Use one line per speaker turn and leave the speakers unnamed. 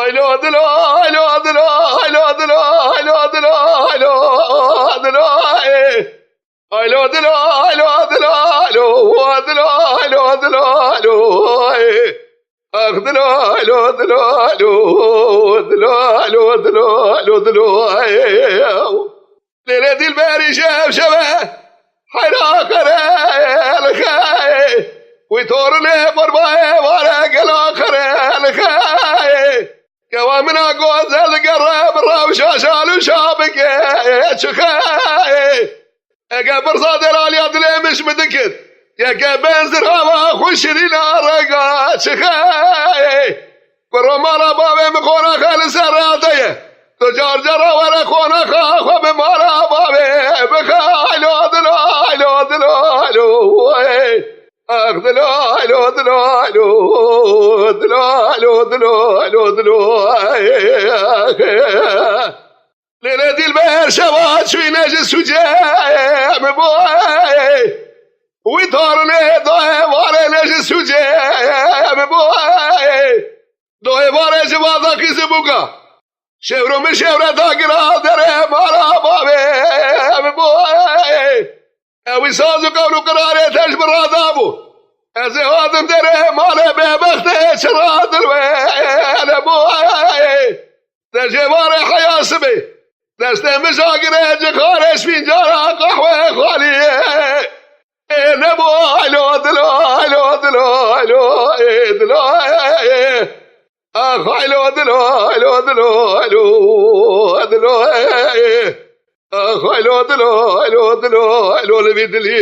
الو دلو الو دلو الو دلو الو دلو الو دلو الو دلو الو دلو الو دلو الو دلو الو اخدلو الو دلو الو دلو الو دلو الو دلو ليلة الباري شاف شبه حيراك الخاي ويتورني برباي ورق الاخر الخاي كوامنا قوز القرب الروشة شالو شابك شخاي قبر صادر اليد لي مش مدكت يا قبل زرهما خوشرينا رقات شخاي برمانا بابي مخونا خالص الرادية تجار جرى ولا خونا خاخ بمانا بابي بخايلو دلو دلو دلو اخدلو دلو دلو دلو دلو دلو دلو ليلة البير شبات شوي نجس وجاي مبوي ويطارني دوي واري نجس وجاي مبوي دوي واري جبادا كيسي بوكا شورو من شورو داقرا دري مارا بابي مبوي اوي سازو قولو قراري تجبر رادابو ازي هادم دري مالي ببختي شراد الوين ابوي تجباري حياسبي دسته مشاقره جخارش فنجارة قهوة خالية نبو الو دلو الو دلو الو دلو اخ الو دلو الو دلو الو دلو اخ الو دلو الو دلو الو اللي بيدلي